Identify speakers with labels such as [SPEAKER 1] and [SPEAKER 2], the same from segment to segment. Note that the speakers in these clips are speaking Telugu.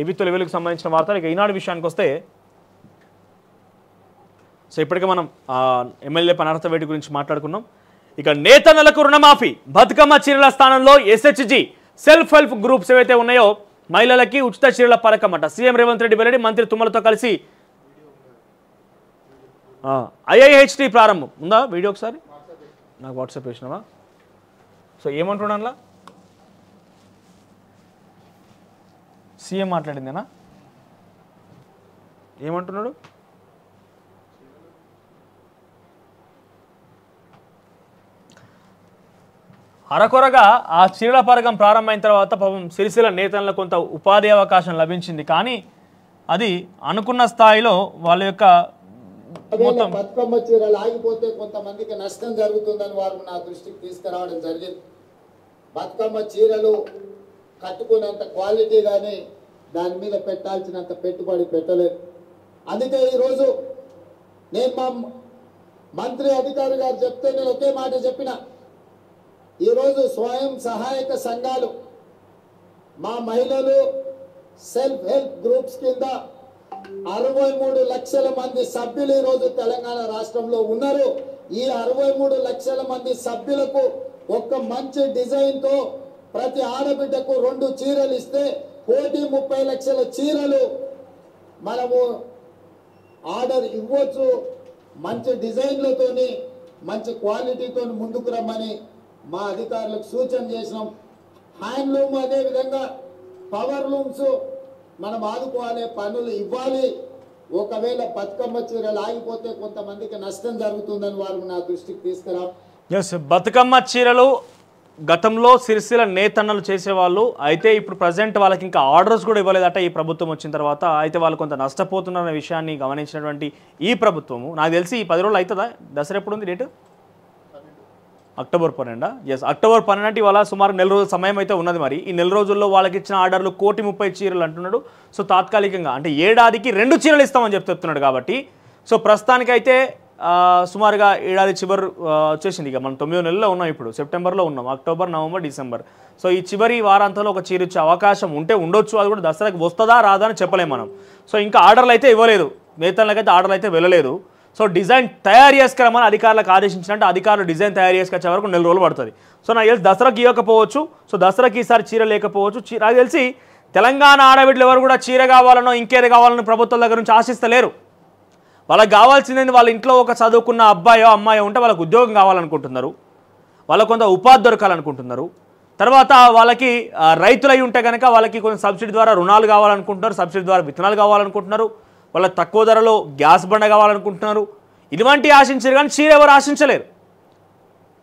[SPEAKER 1] ఏబీతో లెవెల్కి సంబంధించిన వార్తలు ఇక ఈనాడు విషయానికి వస్తే సో ఇప్పటికే మనం ఎమ్మెల్యే పనర్త వేటి గురించి మాట్లాడుకున్నాం. ఇక నేతన్నలకు రుణమాఫీ బతుకమ్మ చీరల స్థానంలో ఎస్హెచ్జి సెల్ఫ్ హెల్ప్ గ్రూప్స్ ఏవైతే ఉన్నాయో మహిళలకి ఉచిత చీరల పథకం అంట. సీఎం రేవంత్ రెడ్డి వెల్లడి. మంత్రి తుమ్మలతో కలిసి ఐఐహెచ్టి ప్రారంభం ఉందా వీడియో ఒకసారి నాకు వాట్సాప్ వేసినావా? సో ఏమంటున్నా సీఎం మాట్లాడిందేనా? ఏమంటున్నాడు? అరకొరగా ఆ చీరల పథకం ప్రారంభమైన తర్వాత పాపం సిరిసిల్ల నేతలకు కొంత ఉపాధి అవకాశం లభించింది. కానీ అది అనుకున్న స్థాయిలో వాళ్ళ యొక్క
[SPEAKER 2] బతుకమ్మ చీరలు ఆగిపోతే కొంతమందికి నష్టం జరుగుతుందని వారు నా దృష్టికి తీసుకురావడం జరిగింది. బతుకమ్మ చీరలు కట్టుకునేంత క్వాలిటీ కానీ దాని మీద పెట్టాల్సినంత పెట్టుబడి పెట్టలేదు. అందుకే ఈరోజు నేను మా మంత్రి అధికారి గారు చెప్తే నేను ఒకే మాట చెప్పిన, ఈరోజు స్వయం సహాయక సంఘాలు మా మహిళలు సెల్ఫ్ హెల్ప్ గ్రూప్స్ కింద 63 లక్షల మంది సభ్యులు ఈరోజు తెలంగాణ రాష్ట్రంలో ఉన్నారు. ఈ 63 లక్షల మంది సభ్యులకు ఒక మంచి డిజైన్తో ప్రతి ఆడబిడ్డకు 2 చీరలు ఇస్తే 1,30 లక్షల చీరలు మనము ఆర్డర్ ఇవ్వచ్చు. మంచి డిజైన్లతోని మంచి క్వాలిటీతో ముందుకు రమ్మని మా అధికారులకు సూచన చేసినాం. హ్యాండ్లూమ్ అదేవిధంగా పవర్ లూమ్స్ మనం ఆదుకోవాలి, పనులు ఇవ్వాలి. ఒకవేళ బతుకమ్మ చీరలు ఆగిపోతే కొంతమందికి నష్టం జరుగుతుందని వారు నా దృష్టికి తీసుకురా.
[SPEAKER 1] బతుకమ్మ చీరలు గతంలో సిరిసిల్ల నేతన్నలు చేసేవాళ్ళు అయితే ఇప్పుడు ప్రజెంట్ వాళ్ళకి ఇంకా ఆర్డర్స్ కూడా ఇవ్వలేదట ఈ ప్రభుత్వం వచ్చిన తర్వాత. అయితే వాళ్ళు కొంత నష్టపోతున్నారనే విషయాన్ని గమనించినటువంటి ఈ ప్రభుత్వము నాకు తెలిసి ఈ 10 రోజులు అవుతుందా? దసరా ఎప్పుడు ఉంది డేటు? అక్టోబర్ 12. ఎస్, అక్టోబర్ 12 ఇవాళ సుమారు 1 నెల రోజుల సమయం అయితే ఉన్నది. మరి ఈ 1 నెల రోజుల్లో వాళ్ళకి ఇచ్చిన ఆర్డర్లు 1,30,00,000 చీరలు అంటున్నాడు. సో తాత్కాలికంగా అంటే ఏడాదికి 2 చీరలు ఇస్తామని చెప్తున్నాడు. కాబట్టి సో ప్రస్తుతానికైతే సుమారుగా ఏడాది చివరి వచ్చేసింది. ఇక మనం 9వ నెలలో ఉన్నాం, ఇప్పుడు సెప్టెంబర్లో ఉన్నాం, అక్టోబర్, నవంబర్, డిసెంబర్. సో ఈ చివరి వారాంతంలో ఒక చీర ఇచ్చే అవకాశం ఉంటే ఉండొచ్చు. అది కూడా దసరాకి వస్తుందా రాదా అని చెప్పలేము మనం. సో ఇంకా ఆర్డర్లు అయితే ఇవ్వలేదు, నేతలకైతే ఆర్డర్లు అయితే వెళ్ళలేదు. సో డిజైన్ తయారు చేసుకురమని అధికారులకు ఆదేశించినట్టు అధికారులు డిజైన్ తయారు చేసుకొచ్చే వరకు 1 నెల రోజులు పడుతుంది. సో నాకు తెలిసి దసరాకి ఇవ్వకపోవచ్చు. సో దసరాకి ఈసారి చీర లేకపోవచ్చు. నాకు తెలిసి తెలంగాణ ఆడబిడ్డలు ఎవరు కూడా చీర కావాలనో ఇంకేది కావాలనో ప్రభుత్వం దగ్గర నుంచి ఆశిస్తలేరు. వాళ్ళకి కావాల్సింది వాళ్ళ ఇంట్లో ఒక చదువుకున్న అబ్బాయో అమ్మాయో ఉంటే వాళ్ళకి ఉద్యోగం కావాలనుకుంటున్నారు, వాళ్ళకు కొంత ఉపాధి దొరకాలనుకుంటున్నారు. తర్వాత వాళ్ళకి రైతులు అయి ఉంటే కనుక వాళ్ళకి కొంచెం సబ్సిడీ ద్వారా రుణాలు కావాలనుకుంటున్నారు, సబ్సిడీ ద్వారా విత్తనాలు కావాలనుకుంటున్నారు, వాళ్ళకి తక్కువ ధరలో గ్యాస్ బండ కావాలనుకుంటున్నారు. ఇటువంటి ఆశించారు కానీ చీర ఎవరు ఆశించలేరు.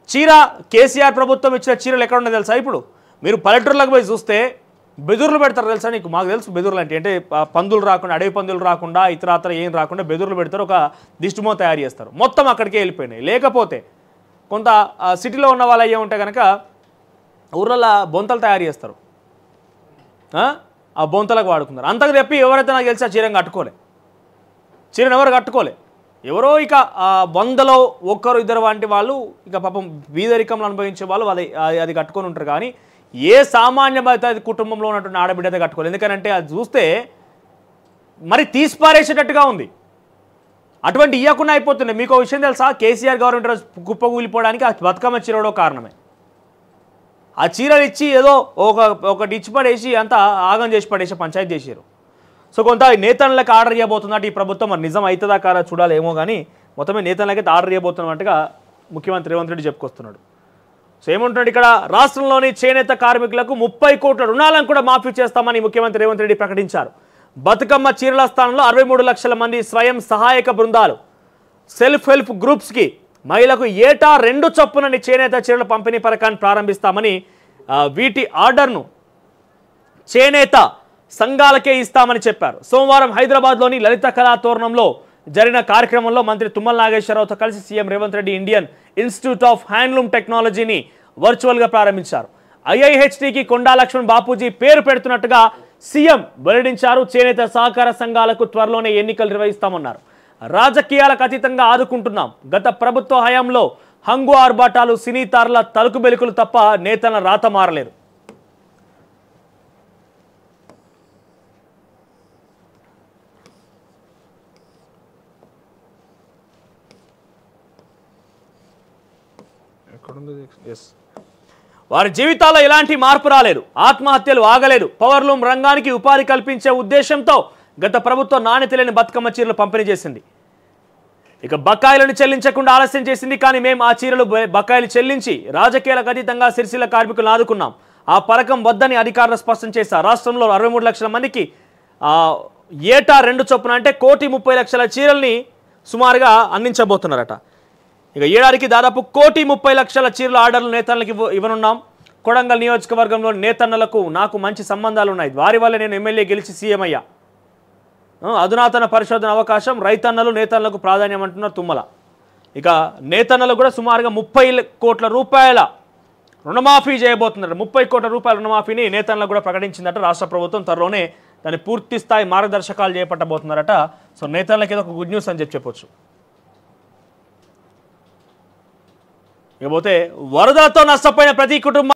[SPEAKER 1] చీర కేసీఆర్ ప్రభుత్వం ఇచ్చిన చీరలు ఎక్కడ ఉన్నది తెలుసా? ఇప్పుడు మీరు పల్లెటూరులకు పోయి చూస్తే బెదుర్లు పెడతారు తెలుసా నీకు? మాకు తెలుసు బెదుర్లు అంటే పందులు రాకుండా, అడవి పందులు రాకుండా, ఇతర ఏం రాకుండా బెదుర్లు పెడతారు, ఒక దిష్టిమో తయారు చేస్తారు. మొత్తం అక్కడికే వెళ్ళిపోయినాయి. లేకపోతే కొంత సిటీలో ఉన్న వాళ్ళు అయ్యే ఉంటే కనుక ఊర్లలో బొంతలు తయారు చేస్తారు, ఆ బొంతలకు వాడుకున్నారు. అంతకు చెప్పి ఎవరైతే నాకు తెలిసి ఆ చీరను కట్టుకోలే, చీరను ఎవరు కట్టుకోలే. ఎవరో ఇక 100లో 1-2 వంటి వాళ్ళు ఇక పాపం బీదరికంలో అనుభవించే వాళ్ళు అది కట్టుకొని ఉంటారు. కానీ ఏ సామాన్య మధ్య కుటుంబంలో ఉన్నటువంటి ఆడబిడ్డ కట్టుకోలేదు. ఎందుకంటే అది చూస్తే మరి తీసిపారేసేటట్టుగా ఉంది. అటువంటి ఇవ్వకుండా అయిపోతుంది. మీకు ఒక విషయం తెలుసా? కేసీఆర్ గవర్నమెంట్ కుప్పకూలిపోవడానికి ఆ బతుకమ్మ చీరలో కారణమే. ఆ చీరలు ఇచ్చి ఏదో ఒకటి ఇచ్చి పడేసి అంతా ఆగం చేసి పడేసి పంచాయతీ చేశారు. సో కొంత నేతలకు ఆర్డర్ చేయబోతున్నట్టు ఈ ప్రభుత్వం మరి నిజం అవుతుందా కాదా చూడాలేమో. కానీ మొత్తమే నేతలకైతే ఆర్డర్ చేయబోతున్నట్టుగా ముఖ్యమంత్రి రేవంత్ రెడ్డి చెప్పుకొస్తున్నాడు. సో ఏమంటున్నాడు ఇక్కడ? రాష్ట్రంలోని చేనేత కార్మికులకు 30 కోట్ల రుణాలను కూడా మాఫీ చేస్తామని ముఖ్యమంత్రి రేవంత్ రెడ్డి ప్రకటించారు. బతుకమ్మ చీరల స్థానంలో 63 లక్షల మంది స్వయం సహాయక బృందాలు సెల్ఫ్ హెల్ప్ గ్రూప్స్కి మహిళలకు ఏటా 2 చొప్పున చేనేత చీరల పంపిణీ పథకాన్ని ప్రారంభిస్తామని, వీటి ఆర్డర్ను చేనేత సంఘాలకే ఇస్తామని చెప్పారు. సోమవారం హైదరాబాద్లోని లలిత కళా తోరణంలో జరిగిన కార్యక్రమంలో మంత్రి తుమ్మల నాగేశ్వరరావుతో కలిసి CM Revanth Reddy Indian institute of handloom టెక్నాలజీని వర్చువల్గా ప్రారంభించారు. ఐఐహెచ్టికి కొండా లక్ష్మణ్ బాపూజీ పేరు పెడుతున్నట్టుగా సీఎం వెల్లడించారు. చేనేత సహకార సంఘాలకు త్వరలోనే ఎన్నికలు నిర్వహిస్తామన్నారు. రాజకీయాలకు అతీతంగా ఆదుకుంటున్నాం. గత ప్రభుత్వ హయాంలో హంగు ఆర్భాటాలు, సినీతారుల తలుకు బెలుకులు తప్ప నేతల రాత మారలేదు. వారి జీవితాల్లో ఎలాంటి మార్పు రాలేదు, ఆత్మహత్యలు ఆగలేదు. పవర్లూమ్ రంగానికి ఉపాధి కల్పించే ఉద్దేశంతో గత ప్రభుత్వం నాణ్యత లేని బతుకమ్మ చీరలు పంపిణీ చేసింది. ఇక బకాయిలను చెల్లించకుండా ఆలస్యం చేసింది. కానీ మేము ఆ చీరలు బకాయిలు చెల్లించి రాజకీయాలకు అతీతంగా సిరిసిల్ల కార్మికులను ఆదుకున్నాం. ఆ పథకం వద్దని అధికారులు స్పష్టం చేశారు. రాష్ట్రంలో 63 లక్షల మందికి ఏటా 2 చొప్పున అంటే 1,30,00,000 చీరల్ని సుమారుగా అందించబోతున్నారట. ఇక ఏడాదికి దాదాపు 1,30,00,000 చీరల ఆర్డర్లు నేతన్నలకు ఇవ్వనున్నాం. కొడంగల్ నియోజకవర్గంలో నేతన్నలకు నాకు మంచి సంబంధాలు ఉన్నాయి. వారి వల్ల నేను ఎమ్మెల్యే గెలిచి సీఎం అయ్యా. అధునాతన పరిశోధన అవకాశం, రైతన్నలు నేతన్నలకు ప్రాధాన్యం అంటున్నారు తుమ్మల. ఇక నేతన్నలు కూడా సుమారుగా 30 కోట్ల రూపాయల రుణమాఫీ చేయబోతున్నారు. 30 కోట్ల రూపాయల రుణమాఫీని నేతన్నలకు కూడా ప్రకటించిందట రాష్ట్ర ప్రభుత్వం. త్వరలోనే దాని పూర్తి స్థాయి మార్గదర్శకాలు చేపట్టబోతున్నారట. సో నేతన్నలకి ఏదో ఒక గుడ్ న్యూస్ అని చెప్పొచ్చు. ఇకపోతే వరదలతో నష్టపోయిన ప్రతి కుటుంబం